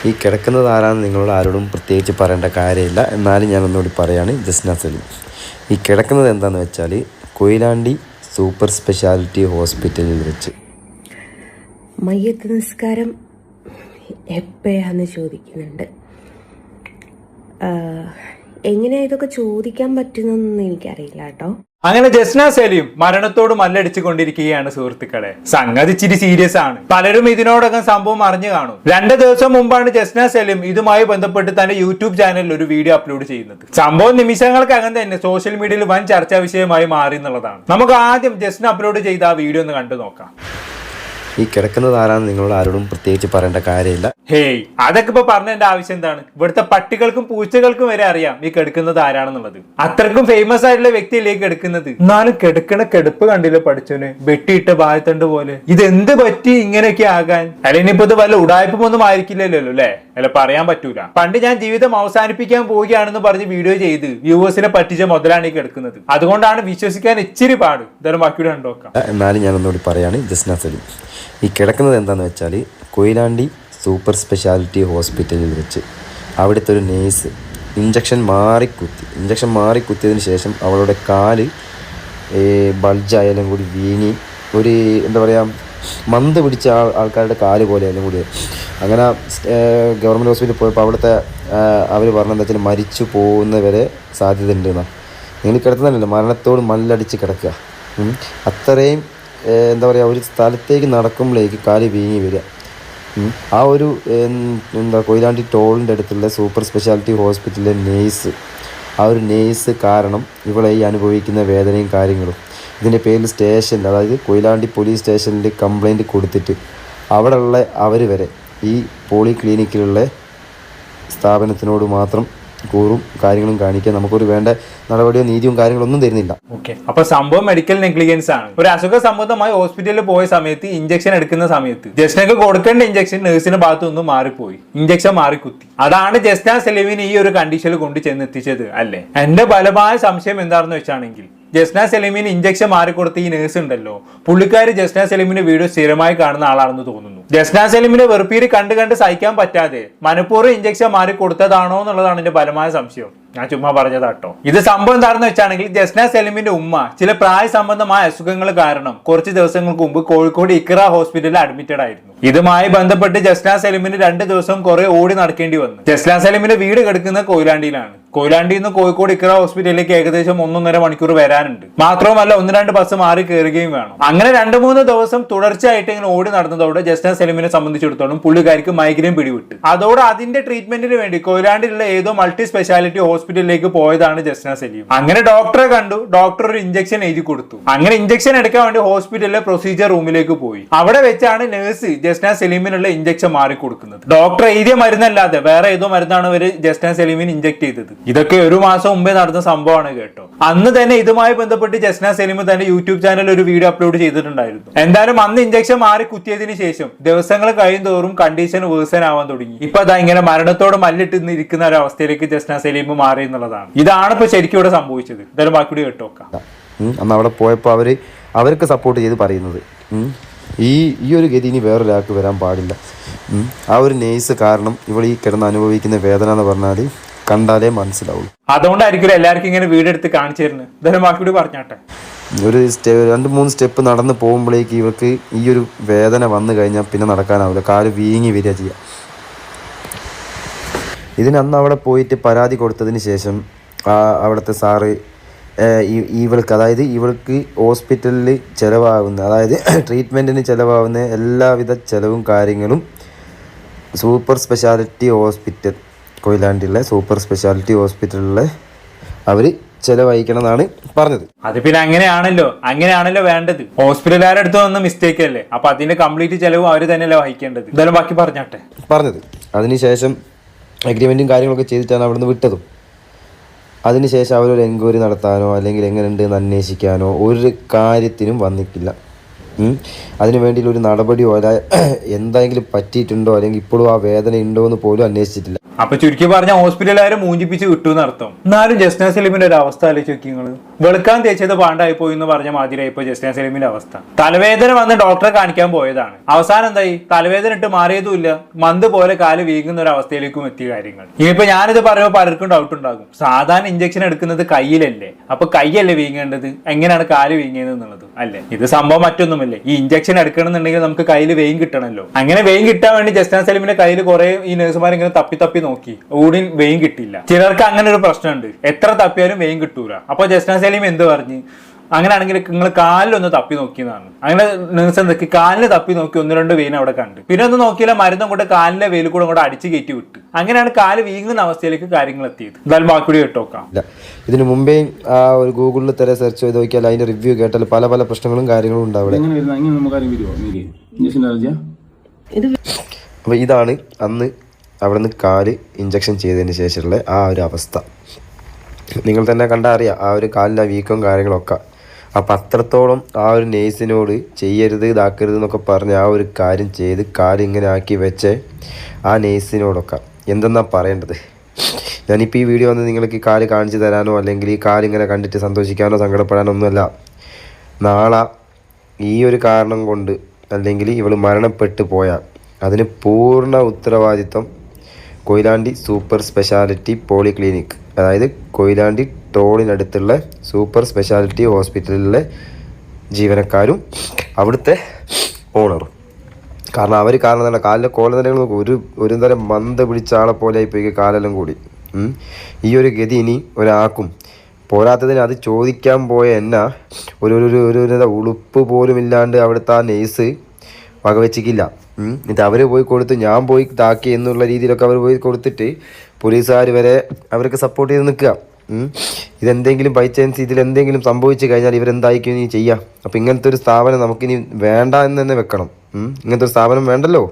ഈ കിടക്കുന്നത് ആരാണെന്ന് നിങ്ങളോട് ആരോടും പ്രത്യേകിച്ച് പറയേണ്ട കാര്യമില്ല. എന്നാലും ഞാൻ ഒന്നുകൂടി പറയാണ്, ജസ്ന സലീം. ഈ കിടക്കുന്നത് എന്താണെന്ന് വെച്ചാൽ കൊയിലാണ്ടി സൂപ്പർ സ്പെഷ്യാലിറ്റി ഹോസ്പിറ്റലിൽ വെച്ച്. മയ്യത്ത് നിസ്കാരം എപ്പോഴാന്ന് ചോദിക്കുന്നുണ്ട്. എങ്ങനെയാ ഇതൊക്കെ ചോദിക്കാൻ പറ്റുന്നതെന്ന് എനിക്കറിയില്ല കേട്ടോ. അങ്ങനെ ജസ്ന സലീം മരണത്തോട് മല്ലടിച്ചു കൊണ്ടിരിക്കുകയാണ് സുഹൃത്തുക്കളെ. സംഗതി ഇച്ചിരി സീരിയസ് ആണ്. പലരും ഇതിനോടകം സംഭവം അറിഞ്ഞു കാണും. 2 ദിവസം മുമ്പാണ് ജസ്ന സലീം ഇതുമായി ബന്ധപ്പെട്ട് തന്റെ യൂട്യൂബ് ചാനലിൽ ഒരു വീഡിയോ അപ്ലോഡ് ചെയ്യുന്നത്. സംഭവം നിമിഷങ്ങൾക്കകം തന്നെ സോഷ്യൽ മീഡിയയിൽ വൻ ചർച്ചാ വിഷയമായി മാറി എന്നുള്ളതാണ്. നമുക്ക് ആദ്യം ജസ്ന അപ്ലോഡ് ചെയ്ത ആ വീഡിയോ ഒന്ന് കണ്ടു നോക്കാം. ഈ കിടക്കുന്നത് ആരാണെന്ന് നിങ്ങളോട് ആരോടും പ്രത്യേകിച്ച് പറയേണ്ട കാര്യമില്ല. ഹേയ്, അതൊക്കെ ഇപ്പൊ പറഞ്ഞതിന്റെ ആവശ്യം എന്താണ്? ഇവിടുത്തെ പട്ടികൾക്കും പൂച്ചകൾക്കും വരെ അറിയാം ഈ കിടക്കുന്നത് ആരാണെന്നുള്ളത്. അത്രക്കും ഫേമസ് ആയിട്ടുള്ള വ്യക്തിയല്ലേ കിടക്കുന്നത്. എന്നാലും കിടക്കണ കിടപ്പ് കണ്ടില്ല പഠിച്ചോന്, വെട്ടിയിട്ട ഭാഗത്തുണ്ട് പോലെ. ഇതെന്ത് പറ്റി ഇങ്ങനെയൊക്കെ ആകാൻ? അല്ല ഇനിയിപ്പോ ഇത് വല്ല ഉടായ്പൊന്നും ആയിരിക്കില്ലല്ലോ അല്ലെ? അല്ല പറയാൻ പറ്റൂല. പണ്ട് ഞാൻ ജീവിതം അവസാനിപ്പിക്കാൻ പോവുകയാണെന്ന് പറഞ്ഞ് വീഡിയോ ചെയ്ത് വ്യൂവേഴ്സിനെ പറ്റിച്ച മുതലാണ് ഈ കിടക്കുന്നത്. അതുകൊണ്ടാണ് വിശ്വസിക്കാൻ ഇച്ചിരി പാട്. ഇതായാലും ബാക്കിയുടെ കണ്ടോക്കാം. എന്നാലും ഞാൻ ഒന്നുകൂടി പറയാണ്, ജസ്ന സലീം. ഈ കിടക്കുന്നത് എന്താണെന്ന് വെച്ചാൽ കൊയിലാണ്ടി സൂപ്പർ സ്പെഷ്യാലിറ്റി ഹോസ്പിറ്റലിൽ വെച്ച് അവിടുത്തെ ഒരു നേഴ്സ് ഇഞ്ചക്ഷൻ മാറിക്കുത്തിയതിന് ശേഷം അവളുടെ കാല് ബൾജായാലും കൂടി വീങ്ങി ഒരു എന്താ പറയുക, മന്ത് പിടിച്ച ആൾക്കാരുടെ കാല് പോലെ ആയാലും കൂടി അങ്ങനെ ഗവൺമെൻറ് ഹോസ്പിറ്റലിൽ പോയപ്പോൾ അവിടുത്തെ അവർ പറഞ്ഞതെന്ന് വെച്ചാൽ മരിച്ചു പോകുന്നവരെ സാധ്യത ഉണ്ടെന്നാണ്. നിങ്ങൾ കിടത്തുന്നതല്ലോ, മരണത്തോട് മല്ലടിച്ച് കിടക്കുക. അത്രയും എന്താ പറയുക, ഒരു സ്ഥലത്തേക്ക് നടക്കുമ്പോഴേക്ക് കാല് വീങ്ങി വരിക. ആ ഒരു എന്താ കൊയിലാണ്ടി ടോളിൻ്റെ അടുത്തുള്ള സൂപ്പർ സ്പെഷ്യാലിറ്റി ഹോസ്പിറ്റലിലെ നേഴ്സ്, ആ ഒരു നേഴ്സ് കാരണം ഇവളെ ഈ അനുഭവിക്കുന്ന വേദനയും കാര്യങ്ങളും ഇതിൻ്റെ പേരിൽ സ്റ്റേഷനിൽ, അതായത് കൊയിലാണ്ടി പോലീസ് സ്റ്റേഷനിൽ കംപ്ലൈൻറ്റ് കൊടുത്തിട്ട് അവിടെയുള്ള അവർ വരെ ഈ പോളി ക്ലിനിക്കിലുള്ള സ്ഥാപനത്തിനോട് മാത്രം കൂറും കാര്യങ്ങളും കാണിക്കാൻ നമുക്കൊരു വേണ്ട നടപടിയോ നീതിയും കാര്യങ്ങളൊന്നും തരുന്നില്ല. ഓക്കെ, അപ്പൊ സംഭവം മെഡിക്കൽ നെഗ്ലിജൻസ് ആണ്. ഒരു അസുഖ സംബന്ധമായി ഹോസ്പിറ്റലിൽ പോയ സമയത്ത് ഇഞ്ചക്ഷൻ എടുക്കുന്ന സമയത്ത് ജസ്നക്ക് കൊടുക്കേണ്ട ഇഞ്ചക്ഷൻ നഴ്സിന്റെ ഭാഗത്തു നിന്നും മാറിപ്പോയി, ഇഞ്ചക്ഷൻ മാറിക്കുത്തി. അതാണ് ജസ്ന സലീമിനെ ഈ ഒരു കണ്ടീഷനിൽ കൊണ്ട് ചെന്നെത്തിച്ചത് അല്ലേ? എന്റെ ബലമായ സംശയം എന്താണെന്ന് വെച്ചാണെങ്കിൽ ജസ്ന സലീമിന് ഇഞ്ചക്ഷൻ മാറിക്കൊടുത്ത ഈ നേഴ്സ് ഉണ്ടല്ലോ, പുള്ളിക്കാരി ജസ്ന സലീമിന്റെ വീഡിയോ സ്ഥിരമായി കാണുന്ന ആളാണെന്ന് തോന്നുന്നു. ജസ്ന സലീമിന്റെ വെറുപ്പീര് കണ്ട് സഹിക്കാൻ പറ്റാതെ മനഃപൂർവ്വം ഇഞ്ചക്ഷൻ മാറിക്കൊടുത്തതാണോ എന്നുള്ളതാണ് എന്റെ ബലമായ സംശയം. ഞാൻ ചുമ്മാ പറഞ്ഞതാട്ടോ. ഇത് സംഭവം എന്താണെന്ന് വെച്ചാണെങ്കിൽ ജസ്ന സലീമിന്റെ ഉമ്മ ചില പ്രായ സംബന്ധമായ അസുഖങ്ങൾ കാരണം കുറച്ച് ദിവസങ്ങൾക്ക് മുമ്പ് കോഴിക്കോട് ഇക്ര ഹോസ്പിറ്റലിൽ അഡ്മിറ്റഡ് ആയിരുന്നു. ഇതുമായി ബന്ധപ്പെട്ട് ജസ്ന സലീമിന് 2 ദിവസം കുറെ ഓടി നടക്കേണ്ടി വന്നു. ജസ്ന സലീമിന്റെ വീട് കിടക്കുന്ന കൊയിലാണ്ടിയിലാണ്. കൊയിലാണ്ടിയിൽ നിന്ന് കോഴിക്കോട് ഇക്ര ഹോസ്പിറ്റലിലേക്ക് ഏകദേശം 1.5 മണിക്കൂർ വരാനുണ്ട്. മാത്രവുമല്ല 1-2 ബസ് മാറി കയറുകയും വേണം. അങ്ങനെ 2-3 ദിവസം തുടർച്ചയായിട്ട് ഇങ്ങനെ ഓടി നടന്നതോടെ ജസ്ന സലീമിനെ സംബന്ധിച്ചിടത്തോളം പുള്ളിക്കാരിക്ക് മൈഗ്രെയിൻ പിടിവിട്ട്. അതോടെ അതിന്റെ ട്രീറ്റ്മെന്റിന് വേണ്ടി കൊയിലാണ്ടിലുള്ള ഏതോ മൾട്ടി സ്പെഷ്യാലിറ്റി ഹോസ്പിറ്റലിലേക്ക് പോയതാണ് ജസ്ന സലീം. അങ്ങനെ ഡോക്ടറെ കണ്ടു, ഡോക്ടർ ഒരു ഇഞ്ചക്ഷൻ എഴുതി കൊടുത്തു. അങ്ങനെ ഇഞ്ചക്ഷൻ എടുക്കാൻ വേണ്ടി ഹോസ്പിറ്റലിലെ പ്രൊസീജിയർ റൂമിലേക്ക് പോയി. അവിടെ വെച്ചാണ് നഴ്സ് ജസ്ന സലീമിനുള്ള ഇഞ്ചക്ഷൻ മാറിക്കൊടുക്കുന്നത്. ഡോക്ടർ എഴുതിയ മരുന്നല്ലാതെ വേറെ ഏതോ മരുന്നാണ് ഇവര് ജസ്ന സലീമിന് ഇഞ്ചക്ട് ചെയ്തത്. ഇതൊക്കെ 1 മാസം മുമ്പേ നടന്ന സംഭവമാണ് കേട്ടോ. അന്ന് തന്നെ ഇതുമായി ബന്ധപ്പെട്ട് ജസ്ന സലീം തന്റെ യൂട്യൂബ് ചാനലിൽ ഒരു വീഡിയോ അപ്ലോഡ് ചെയ്തിട്ടുണ്ടായിരുന്നു. എന്തായാലും അന്ന് ഇഞ്ചക്ഷൻ മാറി കുത്തിയതിനു ശേഷം ദിവസങ്ങൾ കഴിയുന്തോറും കണ്ടീഷൻ വേഴ്സൺ ആവാൻ തുടങ്ങി. ഇപ്പൊ അതാ ഇങ്ങനെ മരണത്തോട് മല്ലിട്ട് ഇരിക്കുന്ന ഒരു അവസ്ഥയിലേക്ക് ജസ്ന സലീം മാറി എന്നുള്ളതാണ്. ഇതാണ് ഇപ്പൊ ശരിക്കും ഇവിടെ സംഭവിച്ചത്. എന്തായാലും ബാക്കി കേട്ടോക്കാം. അന്ന് അവിടെ പോയപ്പോൾ അവർക്ക് സപ്പോർട്ട് ചെയ്ത് പറയുന്നത് ഈ ഒരു ഗതി ഇനി വേറൊരാൾക്ക് വരാൻ പാടില്ല. ആ ഒരു നേഴ്സ് കാരണം ഇവൾ ഈ കിടന്ന് അനുഭവിക്കുന്ന വേദന എന്ന് പറഞ്ഞാൽ കണ്ടാലേ മനസ്സിലാവുള്ളൂ. അതുകൊണ്ടായിരിക്കും എല്ലാവർക്കും ഇങ്ങനെ വീഡിയോ എടുത്ത് കാണിച്ചു തരുന്നത്. എന്തായാലും ബാക്കി പറഞ്ഞാട്ടെ. ഒരു 2-3 സ്റ്റെപ്പ് നടന്ന് പോകുമ്പോഴേക്ക് ഇവർക്ക് ഈ ഒരു വേദന വന്നു കഴിഞ്ഞാൽ പിന്നെ നടക്കാനാവില്ല, കാല് വീങ്ങി വരിക ചെയ്യുക. അന്ന് അവിടെ പോയിട്ട് പരാതി കൊടുത്തതിന് ശേഷം അവിടുത്തെ സാറ് ഇവൾക്ക് ഹോസ്പിറ്റലിൽ ചിലവാകുന്ന, അതായത് ട്രീറ്റ്മെൻറ്റിന് ചിലവാകുന്ന എല്ലാവിധ ചിലവും കാര്യങ്ങളും സൂപ്പർ സ്പെഷ്യാലിറ്റി ഹോസ്പിറ്റൽ, കൊയിലാണ്ടിയിലെ സൂപ്പർ സ്പെഷ്യാലിറ്റി ഹോസ്പിറ്റലിലെ അവർ ചിലവഴിക്കണം എന്നാണ് പറഞ്ഞത്. അത് പിന്നെ അങ്ങനെയാണല്ലോ വേണ്ടത്. ഹോസ്പിറ്റലുകാരുടെ അടുത്ത് വന്ന മിസ്റ്റേക്ക് അല്ലേ, അപ്പൊ അതിന്റെ കംപ്ലീറ്റ് ചിലവും അവർ തന്നെയല്ലേ വഹിക്കേണ്ടത്. എന്തായാലും ബാക്കി പറഞ്ഞത്. അതിനുശേഷം അഗ്രിമെന്റും കാര്യങ്ങളൊക്കെ ചെയ്തിട്ടാണ് അവിടുന്ന് വിട്ടതും. അതിനുശേഷം അവരൊരു എൻക്വയറി നടത്താനോ അല്ലെങ്കിൽ എങ്ങനെയുണ്ട് എന്ന് അന്വേഷിക്കാനോ ഒരു കാര്യത്തിനും വന്നിട്ടില്ല. അതിനു വേണ്ടിയുള്ള ഒരു നടപടിയോ അല്ല എന്തെങ്കിലും പറ്റിയിട്ടുണ്ടോ അല്ലെങ്കിൽ ഇപ്പോഴും ആ വേദന ഉണ്ടോ എന്ന് പോലും അന്വേഷിച്ചിട്ടില്ല. അപ്പൊ ചുരുക്കി പറഞ്ഞ ഹോസ്പിറ്റലുകാരെ മൂഞ്ചിപ്പിച്ച് വിട്ടു എന്നർത്ഥം. എന്നാലും ജസ്ന സലീമിന്റെ ഒരു അവസ്ഥ ആലോചിച്ച് നോക്കി നിങ്ങൾ. വെളുക്കാൻ തേച്ചത് പാണ്ടായി പോയി എന്ന് പറഞ്ഞ മാതിരിയായി ഇപ്പൊ ജസ്ന സലീമിന്റെ അവസ്ഥ. തലവേദന വന്ന് ഡോക്ടറെ കാണിക്കാൻ പോയതാണ്, അവസാനം എന്തായി, തലവേദന ഇട്ട് മാറിയതുമില്ല, മന്ത് പോലെ കാല് വീങ്ങുന്ന ഒരു അവസ്ഥയിലേക്കും എത്തിയ കാര്യങ്ങൾ. ഇനിയിപ്പോ ഞാനിത് പറയുമ്പോൾ പലർക്കും ഡൗട്ട് ഉണ്ടാകും, സാധാരണ ഇഞ്ചക്ഷൻ എടുക്കുന്നത് കയ്യിലല്ലേ, അപ്പൊ കൈയല്ലേ വീങ്ങേണ്ടത്, എങ്ങനെയാണ് കാല് വീങ്ങിയത് എന്നുള്ളത് അല്ലേ? ഇത് സംഭവം മറ്റൊന്നുമല്ലേ, ഈ ഇഞ്ചക്ഷൻ എടുക്കണമെന്നുണ്ടെങ്കിൽ നമുക്ക് കയ്യിൽ വെയിൻ കിട്ടണമല്ലോ. അങ്ങനെ വെയിൻ കിട്ടാൻ വേണ്ടി ജസ്ന സലീമിന്റെ കയ്യിൽ കുറെ ഈ നഴ്സുമാർ ഇങ്ങനെ തപ്പി നോക്കി, ഊടിൻ വെയിൻ കിട്ടില്ല. ചിലർക്ക് അങ്ങനെ ഒരു പ്രശ്നമുണ്ട്, എത്ര തപ്പിയാലും വെയിൻ കിട്ടൂല. അപ്പൊ ജസ്ന സലീം എന്ത് പറഞ്ഞ്, അങ്ങനെയാണെങ്കിൽ നിങ്ങൾ കാലിലൊന്ന് തപ്പി നോക്കിയതാണ്. അങ്ങനെ നേഴ്സ് എന്തൊക്കെ കാലിന് തപ്പി നോക്കി, 1-2 വെയിൻ അവിടെ കണ്ട്. പിന്നെ ഒന്നും നോക്കിയില്ല, മരുന്നും കൊണ്ട് കാലിലെ വെയിൽ കൂടെ അങ്ങോട്ട് അടിച്ചു കയറ്റി വിട്ട്. അങ്ങനെയാണ് കാല് വീങ്ങുന്ന അവസ്ഥയിലേക്ക് കാര്യങ്ങൾ എത്തിയത്. എന്തായാലും ബാക്കി കേട്ടോക്കാം. ഇതിനു മുമ്പേ ആ ഒരു ഗൂഗിളിൽ തന്നെ സെർച്ച് ചെയ്ത് നോക്കിയാൽ അതിന്റെ റിവ്യൂ കേട്ടാൽ പല പ്രശ്നങ്ങളും കാര്യങ്ങളും ഉണ്ടാവും. അപ്പൊ ഇതാണ് അന്ന് അവിടെ നിന്ന് കാല് ഇഞ്ചക്ഷൻ ചെയ്തതിന് ശേഷമുള്ള ആ ഒരു അവസ്ഥ. നിങ്ങൾ തന്നെ കണ്ടാൽ അറിയാം ആ ഒരു കാലിൻ്റെ വീക്കവും കാര്യങ്ങളൊക്കെ. അപ്പം അത്രത്തോളം ആ ഒരു നേഴ്സിനോട് ചെയ്യരുത് ഇതാക്കരുത് എന്നൊക്കെ പറഞ്ഞ് ആ ഒരു കാര്യം ചെയ്ത് കാലിങ്ങനെ ആക്കി വെച്ച് ആ നേഴ്സിനോടൊക്കെ എന്തെന്നാ പറയേണ്ടത്. ഞാനിപ്പോൾ ഈ വീഡിയോ വന്ന് നിങ്ങൾക്ക് ഈ കാല് കാണിച്ചു തരാനോ അല്ലെങ്കിൽ ഈ കാലിങ്ങനെ കണ്ടിട്ട് സന്തോഷിക്കാനോ സങ്കടപ്പെടാനോ ഒന്നുമല്ല. നാളെ ഈ ഒരു കാരണം കൊണ്ട് അല്ലെങ്കിൽ ഇവൾ മരണപ്പെട്ടു പോയാൽ അതിന് പൂർണ്ണ ഉത്തരവാദിത്വം കൊയിലാണ്ടി സൂപ്പർ സ്പെഷ്യാലിറ്റി പോളിക്ലിനിക്, അതായത് കൊയിലാണ്ടി ടോളിനടുത്തുള്ള സൂപ്പർ സ്പെഷ്യാലിറ്റി ഹോസ്പിറ്റലിലെ ജീവനക്കാരും അവിടുത്തെ ഓണറും. കാരണം അവർ കാരണം തന്നെ കാലിലെ കോലനിലകൾ നോക്കും, ഒരു തരം മന്ദ പിടിച്ച ആളെ പോലെ ആയിപ്പോയി കാലെല്ലാം കൂടി. ഈ ഒരു ഗതി ഇനി ഒരാൾക്കും പോരാത്തതിന് അത് ചോദിക്കാൻ പോയ എന്നാ ഒരു ഉളുപ്പ് പോലും ഇല്ലാണ്ട് അവിടുത്തെ ആ നേഴ്സ് വകവെച്ചിക്കില്ല. എന്നിട്ട് അവർ പോയി കൊടുത്ത് ഞാൻ പോയി താക്കി എന്നുള്ള രീതിയിലൊക്കെ അവർ പോയി കൊടുത്തിട്ട് പോലീസുകാർ വരെ അവർക്ക് സപ്പോർട്ട് ചെയ്ത് നിൽക്കുക. ഇതെന്തെങ്കിലും ബൈ ചാൻസ് ഇതിലെന്തെങ്കിലും സംഭവിച്ചു കഴിഞ്ഞാൽ ഇവരെന്തായിരിക്കും ഇനി ചെയ്യുക? അപ്പം ഇങ്ങനത്തെ ഒരു സ്ഥാപനം നമുക്കിനി വേണ്ട എന്ന് തന്നെ വെക്കണം. ഇങ്ങനത്തെ ഒരു സ്ഥാപനം വേണ്ടല്ലോ.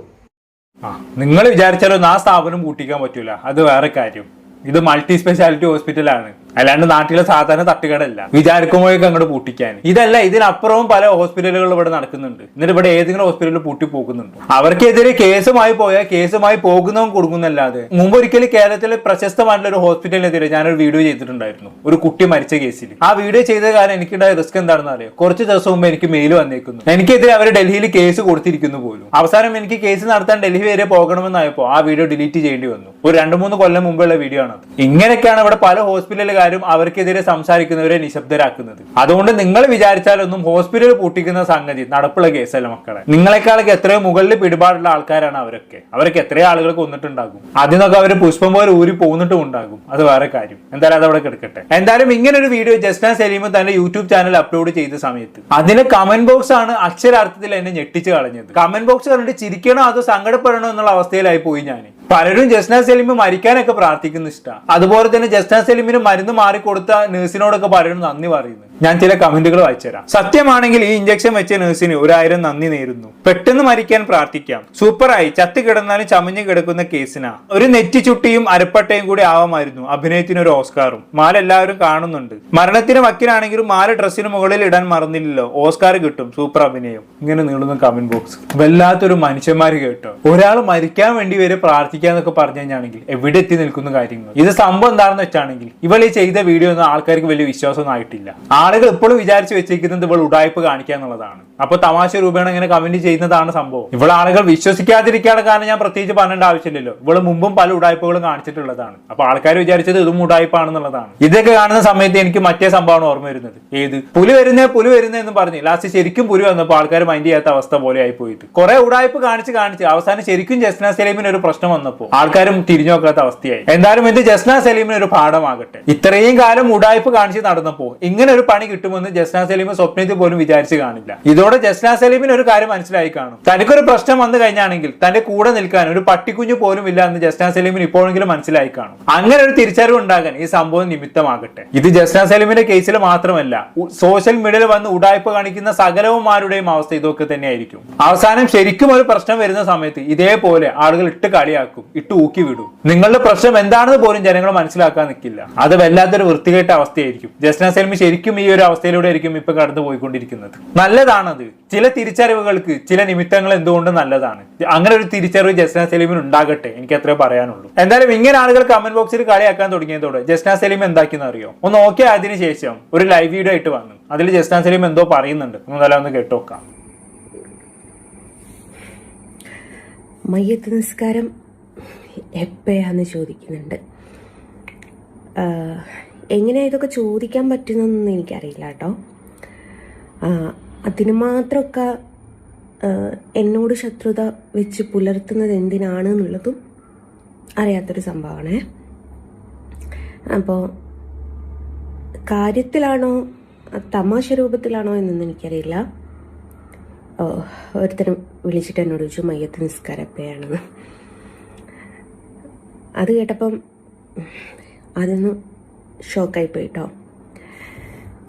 നിങ്ങൾ വിചാരിച്ചാലൊന്നും ആ സ്ഥാപനം പൂട്ടിക്കാൻ പറ്റൂല, അത് വേറെ കാര്യം. ഇത് മൾട്ടി സ്പെഷ്യാലിറ്റി ഹോസ്പിറ്റലാണ്, അല്ലാണ്ട് നാട്ടിലെ സാധാരണ തട്ടുകടല്ല വിചാരിക്കുമ്പോഴേക്കും അങ്ങോട്ട് പൂട്ടിക്കാൻ. ഇതല്ല, ഇതിനപ്പുറവും പല ഹോസ്പിറ്റലുകൾ ഇവിടെ നടക്കുന്നുണ്ട്. എന്നിട്ട് ഇവിടെ ഏതെങ്കിലും ഹോസ്പിറ്റലിൽ പൂട്ടി പോകുന്നുണ്ട്. അവർക്കെതിരെ കേസുമായി പോയാൽ കേസുമായി പോകുന്നതും കൊടുക്കുന്നല്ലാതെ. മുമ്പ് ഒരിക്കലും കേരളത്തിലെ പ്രശസ്തമായിട്ടുള്ള ഒരു ഹോസ്പിറ്റലിനെതിരെ ഞാനൊരു വീഡിയോ ചെയ്തിട്ടുണ്ടായിരുന്നു, ഒരു കുട്ടി മരിച്ച കേസിൽ. ആ വീഡിയോ ചെയ്ത കാരണം എനിക്കുണ്ടായ റിസ്ക് എന്താണെന്ന് അറിയാം. കുറച്ച് ദിവസം മുമ്പ് എനിക്ക് മെയിൽ വന്നേക്കുന്നു, എനിക്കെതിരെ അവർ ഡൽഹിയിൽ കേസ് കൊടുത്തിരിക്കുന്നു പോലും. അവസാനം എനിക്ക് കേസ് നടത്താൻ ഡൽഹി വരെ പോകണമെന്നായപ്പോൾ ആ വീഡിയോ ഡിലീറ്റ് ചെയ്യേണ്ടി വന്നു. ഒരു 2-3 കൊല്ലം മുമ്പുള്ള വീഡിയോ ആണ്. ഇങ്ങനെയൊക്കെയാണ് ഇവിടെ പല ഹോസ്പിറ്റലുകാരും അവർക്കെതിരെ സംസാരിക്കുന്നവരെ നിശബ്ദരാക്കുന്നത്. അതുകൊണ്ട് നിങ്ങൾ വിചാരിച്ചാലൊന്നും ഹോസ്പിറ്റൽ പൂട്ടിക്കുന്ന സംഗതി നടപ്പുള്ള കേസല്ല മക്കളെ. നിങ്ങളെക്കാളൊക്കെ എത്രയോ മുകളിൽ പിടിപാടുള്ള ആൾക്കാരാണ് അവരൊക്കെ എത്രയോ ആളുകൾ കൊന്നിട്ടുണ്ടാകും. അതിനൊക്കെ അവർ പുഷ്പം പോലെ ഊരി പോന്നിട്ടും ഉണ്ടാകും, അത് വേറെ കാര്യം. എന്തായാലും അതവിടെ കിടക്കട്ടെ. എന്തായാലും ഇങ്ങനെ ഒരു വീഡിയോ ജസ്ന സലീം തന്റെ യൂട്യൂബ് ചാനൽ അപ്ലോഡ് ചെയ്ത സമയത്ത് അതിന്റെ കമന്റ് ബോക്സ് ആണ് അക്ഷരാർത്ഥത്തിൽ എന്നെ ഞെട്ടിച്ച് കളഞ്ഞത്. കമന്റ് ബോക്സ് കണ്ടിട്ട് ചിരിക്കണോ അതോ സങ്കടപ്പെടണോ എന്നുള്ള അവസ്ഥയിലായി പോയി ഞാൻ. പലരും ജസ്ന സലീം മരിക്കാനൊക്കെ പ്രാർത്ഥിക്കുന്ന ഇഷ്ടമാണ്. അതുപോലെ തന്നെ ജസ്ന സലീമിന് മരുന്ന് മാറിക്കൊടുത്ത നഴ്സിനോടൊക്കെ പലരും നന്ദി പറയുന്നു. ഞാൻ ചില കമന്റുകൾ വായിച്ചുതരാം. സത്യമാണെങ്കിൽ ഈ ഇഞ്ചക്ഷൻ വെച്ച നഴ്സിന് 1000 നന്ദി നേരുന്നു. പെട്ടെന്ന് മരിക്കാൻ പ്രാർത്ഥിക്കാം. സൂപ്പറായി. ചത്ത് കിടന്നാലും ചമഞ്ഞു കിടക്കുന്ന കേസിനാ. ഒരു നെറ്റി ചുട്ടിയും അരപ്പട്ടയും കൂടി ആവാമായിരുന്നു. അഭിനയത്തിന് ഒരു ഓസ്കാറും. മാല എല്ലാവരും കാണുന്നുണ്ട്. മരണത്തിന് വക്കിനാണെങ്കിലും മാല ഡ്രസ്സിന് മുകളിൽ ഇടാൻ മറന്നില്ലല്ലോ, ഓസ്കാർ കിട്ടും. സൂപ്പർ അഭിനയം. ഇങ്ങനെ നീളുന്ന കമന്റ് ബോക്സ്. വല്ലാത്തൊരു മനുഷ്യന്മാര് കേട്ടോ. ഒരാൾ മരിക്കാൻ വേണ്ടി വരെ പ്രാർത്ഥിക്കാന്നൊക്കെ പറഞ്ഞു കഴിഞ്ഞാണെങ്കിൽ എവിടെ എത്തി നിൽക്കുന്ന കാര്യങ്ങൾ. ഇത് സംഭവം എന്താണെന്ന് വെച്ചാണെങ്കിൽ ഇവൾ ഈ ചെയ്ത വീഡിയോ ഒന്നും ആൾക്കാർക്ക് വലിയ വിശ്വാസമൊന്നും ആയിട്ടില്ല. ആളുകൾ എപ്പോഴും വിചാരിച്ചു വെച്ചിരിക്കുന്നത് ഇവൾ ഉടായ്പ കാണിക്കുക എന്നുള്ളതാണ്. അപ്പൊ തമാശ രൂപേണ ഇങ്ങനെ കമന്റ് ചെയ്യുന്നതാണ് സംഭവം. ഇവിടെ ആളുകൾ വിശ്വസിക്കാതിരിക്കാനുള്ള കാരണം ഞാൻ പ്രത്യേകിച്ച് പറയേണ്ട ആവശ്യമില്ലല്ലോ. ഇവള് മുമ്പും പല ഉടായ്പകളും കാണിച്ചിട്ടുള്ളതാണ്. അപ്പൊ ആൾക്കാർ വിചാരിച്ചത് ഇതും ഉടായ്പാണെന്നുള്ളതാണ്. ഇതൊക്കെ കാണുന്ന സമയത്ത് എനിക്ക് മറ്റേ സംഭവമാണ് ഓർമ്മ വരുന്നത്. ഏത് പുലി വരുന്നേ എന്ന് പറഞ്ഞ് ലാസ്റ്റ് ശരിക്കും പുലി വന്നപ്പോൾ ആൾക്കാർ മൈൻഡ് ചെയ്യാത്ത അവസ്ഥ പോലെ ആയി പോയിട്ട് കുറെ ഉടായ്പ കാണിച്ച് അവസാനം ശരിക്കും ജസ്ന സലീമിന് ഒരു പ്രശ്നം വന്നപ്പോൾ ആൾക്കാരും തിരിഞ്ഞു നോക്കാത്ത അവസ്ഥയായി. എന്തായാലും ഇത് ജസ്ന സലീമിന് ഒരു പാഠമാകട്ടെ. ഇത്രയും കാലം ഉടായ്പ കാണിച്ച് നടന്നപ്പോൾ ഇങ്ങനെ ഒരു പണി കിട്ടുമെന്ന് ജസ്ന സലീം സ്വപ്നത്തിൽ പോലും വിചാരിച്ച് കാണില്ല. ഇതോടെ ജസ്ന സലീമിന് ഒരു കാര്യം മനസ്സിലായി കാണും. തനിക്കൊരു പ്രശ്നം വന്നു കഴിഞ്ഞാണെങ്കിൽ തന്റെ കൂടെ നിൽക്കാൻ ഒരു പട്ടിക്കുഞ്ഞു പോലും ഇല്ല എന്ന് ജസ്ന സലീമിന് ഇപ്പോഴെങ്കിലും മനസ്സിലായി കാണും. അങ്ങനെ ഒരു തിരിച്ചറിവ് ഉണ്ടാകാൻ ഈ സംഭവം നിമിത്തമാകട്ടെ. ഇത് ജസ്ന സലീമിന്റെ കേസിൽ മാത്രമല്ല, സോഷ്യൽ മീഡിയയിൽ വന്ന് ഉടായ്പ കാണിക്കുന്ന സകലവുമാരുടെയും അവസ്ഥ ഇതൊക്കെ തന്നെയായിരിക്കും. അവസാനം ശരിക്കും ഒരു പ്രശ്നം വരുന്ന സമയത്ത് ഇതേപോലെ ആളുകൾ ഇട്ട് കളിയാക്കും, ഇട്ട് ഊക്കി വിടും. നിങ്ങളുടെ പ്രശ്നം എന്താണെന്ന് പോലും ജനങ്ങൾ മനസ്സിലാക്കാൻ നിൽക്കില്ല. അത് വല്ലാത്തൊരു വൃത്തികെട്ട അവസ്ഥയായിരിക്കും. ജസ്ന സലീം ശരിക്കും ഈ ഈ ഒരു അവസ്ഥയിലൂടെ ആയിരിക്കും ഇപ്പൊ കടന്നു പോയിക്കൊണ്ടിരിക്കുന്നത്. നല്ലതാണത്. ചില തിരിച്ചറിവുകൾക്ക് ചില നിമിത്തങ്ങൾ എന്തുകൊണ്ടും നല്ലതാണ്. അങ്ങനെ ഒരു തിരിച്ചറിവ് ജസ്ന സലീമിന് ഉണ്ടാകട്ടെ, എനിക്ക് അത്രേ പറയാനുള്ളൂ. എന്തായാലും ഇങ്ങനെ ആളുകൾ കമന്റ് ബോക്സിൽ കളിയാക്കാൻ തുടങ്ങിയതോടെ ജസ്ന സലീം എന്താക്കിയെന്ന് അറിയോ? ഒന്ന് നോക്കിയാൽ അതിന് ശേഷം ഒരു ലൈവ് വീഡിയോ ആയിട്ട് വന്നു. അതിൽ ജസ്ന സലീം എന്തോ പറയുന്നുണ്ട്, ഒന്ന് കേട്ടോക്കാം. മയ്യത്ത് നിസ്കാരം എപ്പോഴാന്ന് ചോദിക്കുന്നുണ്ട്. എങ്ങനെയാ ഇതൊക്കെ ചോദിക്കാൻ പറ്റുന്നതെന്ന് എനിക്കറിയില്ല കേട്ടോ. അതിന് മാത്രമൊക്കെ എന്നോട് ശത്രുത വെച്ച് പുലർത്തുന്നത് എന്തിനാണ് എന്നുള്ളതും അറിയാത്തൊരു സംഭവമാണേ. അപ്പോൾ കാര്യത്തിലാണോ തമാശ രൂപത്തിലാണോ എന്നൊന്നും എനിക്കറിയില്ല. ഒരുത്തരം വിളിച്ചിട്ട് എന്നോട് ചോദിച്ചു മയ്യത്ത് നിസ്കാരം എപ്പോഴാണെന്ന്. അത് കേട്ടപ്പം അതൊന്ന് ഷോക്കായി പോയിട്ടോ.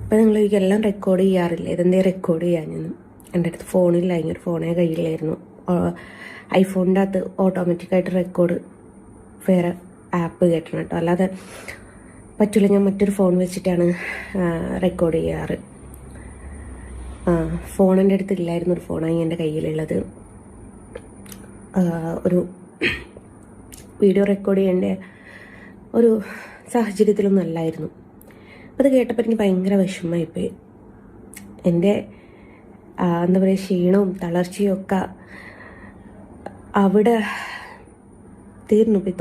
അപ്പം നിങ്ങൾ എല്ലാം റെക്കോർഡ് ചെയ്യാറില്ല, ഇതെന്തേ റെക്കോർഡ് ചെയ്യാഞ്ഞെന്നും. എൻ്റെ അടുത്ത് ഫോണില്ല, ഇങ്ങനൊരു ഫോണേ കയ്യിലായിരുന്നു. ഐഫോണിൻ്റെ അകത്ത് ഓട്ടോമാറ്റിക്കായിട്ട് റെക്കോർഡ് വേറെ ആപ്പ് കയറ്റണം കേട്ടോ, അല്ലാതെ പറ്റില്ല. ഞാൻ മറ്റൊരു ഫോൺ വെച്ചിട്ടാണ് റെക്കോർഡ് ചെയ്യാറ്. ഫോൺ എൻ്റെ അടുത്ത് ഇല്ലായിരുന്നു, ഒരു ഫോണായി എൻ്റെ കയ്യിലുള്ളത്. ഒരു വീഡിയോ റെക്കോർഡ് ചെയ്യേണ്ട ഒരു സാഹചര്യത്തിലൊന്നും അല്ലായിരുന്നു. അത് കേട്ടപ്പോൾ എനിക്ക് ഭയങ്കര വിഷമമായിപ്പോയി. എൻ്റെ എന്താ പറയുക, ക്ഷീണവും തളർച്ചയും ഒക്കെ അവിടെ തീർന്നു പോയി.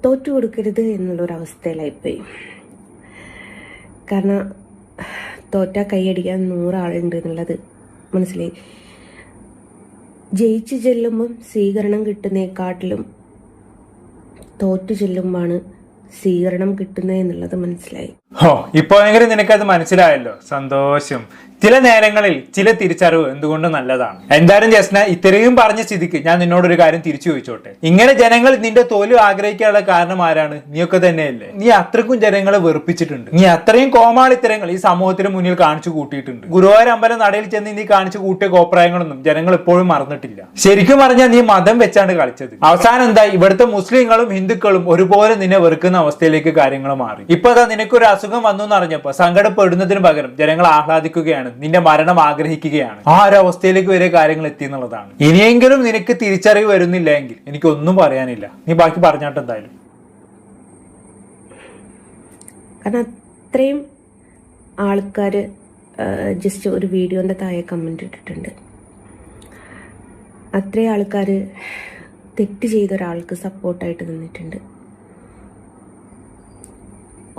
തോറ്റു കൊടുക്കരുത് എന്നുള്ളൊരവസ്ഥയിലായിപ്പോയി. കാരണം തോറ്റാ കൈയടിക്കാൻ 100 ആളുണ്ട് എന്നുള്ളത് മനസ്സിലായി. ജയിച്ചു ചെല്ലുമ്പം സ്വീകരണം കിട്ടുന്നതിനെക്കാട്ടിലും തോറ്റു ചെല്ലുമ്പോഴാണ് സ്വീകരണം കിട്ടുന്നത് എന്നുള്ളത് മനസ്സിലായി. ഇപ്പോഴെങ്കിലും നിനക്കത് മനസ്സിലായല്ലോ, സന്തോഷം. ചില നേരങ്ങളിൽ ചില തിരിച്ചറിവ് എന്തുകൊണ്ടും നല്ലതാണ്. എന്തായാലും ജസ്ന ഇത്രയും പറഞ്ഞ സ്ഥിതിക്ക് ഞാൻ നിന്നോടൊരു കാര്യം തിരിച്ചു ചോദിച്ചോട്ടെ. ഇങ്ങനെ ജനങ്ങൾ നിന്റെ തോൽവി ആഗ്രഹിക്കാനുള്ള കാരണം ആരാണ്? നീയൊക്കെ തന്നെയല്ലേ. നീ അത്രക്കും ജനങ്ങളെ വെറുപ്പിച്ചിട്ടുണ്ട്. നീ അത്രയും കോമാളിത്തരങ്ങൾ ഈ സമൂഹത്തിന് മുന്നിൽ കാണിച്ചു കൂട്ടിയിട്ടുണ്ട്. ഗുരുവായൂർ അമ്പലം നടയിൽ ചെന്ന് നീ കാണിച്ചു കൂട്ടിയ കോപ്രായങ്ങളൊന്നും ജനങ്ങൾ ഇപ്പോഴും മറന്നിട്ടില്ല. ശരിക്കും പറഞ്ഞാൽ നീ മതം വെച്ചാണ് കളിച്ചത്. അവസാനം എന്തായി? ഇവിടുത്തെ മുസ്ലിങ്ങളും ഹിന്ദുക്കളും ഒരുപോലെ നിന്നെ വെറുക്കുന്ന അവസ്ഥയിലേക്ക് കാര്യങ്ങൾ മാറി. ഇപ്പൊ നിനക്കൊരു അസുഖം വന്നു എന്നറിഞ്ഞപ്പോ സങ്കടപ്പെടുന്നതിന് പകരം ജനങ്ങൾ ആഹ്ലാദിക്കുകയാണ്, നിന്റെ മരണം ആഗ്രഹിക്കുകയാണ്. ആ ഒരു അവസ്ഥയിലേക്ക് വരെ കാര്യങ്ങൾ എത്തി എന്നുള്ളതാണ്. ഇനിയെങ്കിലും നിനക്ക് തിരിച്ചറിവ് വരുന്നില്ല എങ്കിൽ എനിക്കൊന്നും പറയാനില്ല. നീ ബാക്കി പറഞ്ഞാട്ട് എന്തായാലും. കാരണം അത്രയും ആൾക്കാർ ജസ്റ്റ് ഒരു വീഡിയോന്റെ താഴെ കമന്റ് ഇട്ടിട്ടുണ്ട്. അത്രയും ആൾക്കാർ തെറ്റ് ചെയ്ത ഒരാൾക്ക് സപ്പോർട്ടായിട്ട് നിന്നിട്ടുണ്ട്.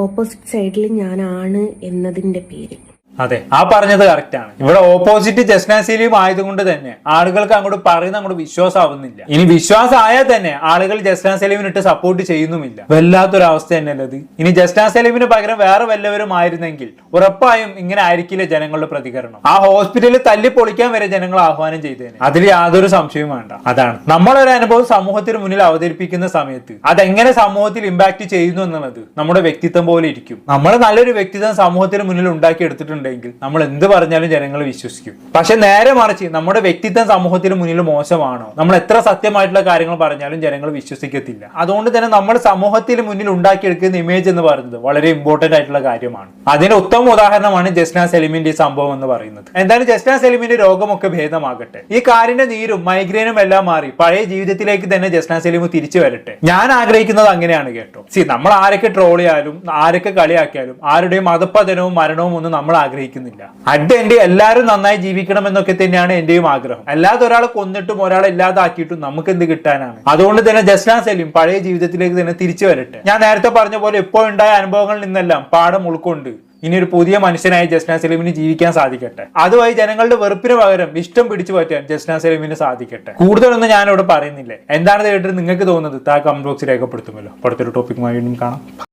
ഓപ്പോസിറ്റ് സൈഡിൽ ഞാനാണ് എന്നതിൻ്റെ പേരിൽ. അതെ, ആ പറഞ്ഞത് കറക്റ്റ് ആണ്. ഇവിടെ ഓപ്പോസിറ്റ് ജസ്ന സലീം ആയതുകൊണ്ട് തന്നെ ആളുകൾക്ക് അങ്ങോട്ട് പറയുന്ന അങ്ങോട്ട് വിശ്വാസമാവുന്നില്ല. ഇനി വിശ്വാസം ആയാൽ തന്നെ ആളുകൾ ജസ്ന സലീമിനിട്ട് സപ്പോർട്ട് ചെയ്യുന്നുമില്ല. വല്ലാത്തൊരു അവസ്ഥ തന്നെയല്ലേ ഇത്. ഇനി ജസ്ന സലീമിന് പകരം വേറെ വല്ലവരും ആയിരുന്നെങ്കിൽ ഉറപ്പായും ഇങ്ങനെ ആയിരിക്കില്ല ജനങ്ങളുടെ പ്രതികരണം. ആ ഹോസ്പിറ്റലിൽ തല്ലി പൊളിക്കാൻ വരെ ജനങ്ങൾ ആഹ്വാനം ചെയ്തേനെ, അതിൽ യാതൊരു സംശയവും വേണ്ട. അതാണ് നമ്മളൊരു അനുഭവം സമൂഹത്തിന് മുന്നിൽ അവതരിപ്പിക്കുന്ന സമയത്ത് അതെങ്ങനെ സമൂഹത്തിൽ ഇമ്പാക്ട് ചെയ്യുന്നു എന്നുള്ളത് നമ്മുടെ വ്യക്തിത്വം പോലെ ഇരിക്കും. നമ്മൾ നല്ലൊരു വ്യക്തിത്വം സമൂഹത്തിന് മുന്നിൽ ഉണ്ടാക്കിയെടുത്തിട്ടുണ്ട് ിൽ നമ്മൾ എന്ത് പറഞ്ഞാലും ജനങ്ങൾ വിശ്വസിക്കും. പക്ഷെ നേരെ മറിച്ച് നമ്മുടെ വ്യക്തിത്വം സമൂഹത്തിന് മുന്നിൽ മോശമാണോ, നമ്മൾ എത്ര സത്യമായിട്ടുള്ള കാര്യങ്ങൾ പറഞ്ഞാലും ജനങ്ങൾ വിശ്വസിക്കത്തില്ല. അതുകൊണ്ട് തന്നെ നമ്മൾ സമൂഹത്തിന് മുന്നിൽ ഉണ്ടാക്കിയെടുക്കുന്ന ഇമേജ് എന്ന് പറയുന്നത് വളരെ ഇമ്പോർട്ടന്റ് ആയിട്ടുള്ള കാര്യമാണ്. അതിന് ഉത്തമ ഉദാഹരണമാണ് ജസ്ന സലീമിന്റെ ഈ സംഭവം എന്ന് പറയുന്നത്. എന്തായാലും ജസ്ന സലീമിന്റെ രോഗമൊക്കെ ഭേദമാകട്ടെ, ഈ കാലിന്റെ നീരും മൈഗ്രെയിനും എല്ലാം മാറി പഴയ ജീവിതത്തിലേക്ക് തന്നെ ജസ്ന സലീം തിരിച്ചു വരട്ടെ. ഞാൻ ആഗ്രഹിക്കുന്നത് അങ്ങനെയാണ് കേട്ടോ. നമ്മൾ ആരൊക്കെ ട്രോൾ ചെയ്യാലും ആരൊക്കെ കളിയാക്കിയാലും ആരുടെയും മതപതനവും മരണവും ഒന്നും നമ്മൾ ആഗ്രഹിക്കുന്നില്ല. എന്റെ എല്ലാവരും നന്നായി ജീവിക്കണം എന്നൊക്കെ തന്നെയാണ് എന്റെയും ആഗ്രഹം. അല്ലാതെ ഒരാളെ കൊന്നിട്ടും ഒരാളെ ഇല്ലാതാക്കിയിട്ടും നമുക്ക് എന്ത് കിട്ടാനാണ്? അതുകൊണ്ട് തന്നെ ജസ്ന സലീം പഴയ ജീവിതത്തിലേക്ക് തന്നെ തിരിച്ചു വരട്ടെ. ഞാൻ നേരത്തെ പറഞ്ഞ പോലെ ഇപ്പോൾ ഉണ്ടായ അനുഭവങ്ങളിൽ നിന്നെല്ലാം പാഠം ഉൾക്കൊണ്ട് ഇനി ഒരു പുതിയ മനുഷ്യനായി ജസ്ന സലീമിന് ജീവിക്കാൻ സാധിക്കട്ടെ. അതുവഴി ജനങ്ങളുടെ വെറുപ്പിന് പകരം ഇഷ്ടം പിടിച്ചു പറ്റാൻ ജസ്ന സലീമിന് സാധിക്കട്ടെ. കൂടുതലൊന്നും ഞാനിവിടെ പറയുന്നില്ല. എന്താണ് കേട്ടിട്ട് നിങ്ങൾക്ക് തോന്നുന്നത്? കമന്റ് ബോക്സിൽ രേഖപ്പെടുത്തുമല്ലോ. അടുത്തൊരു ടോപ്പിക്കുമായി വീണ്ടും കാണാം.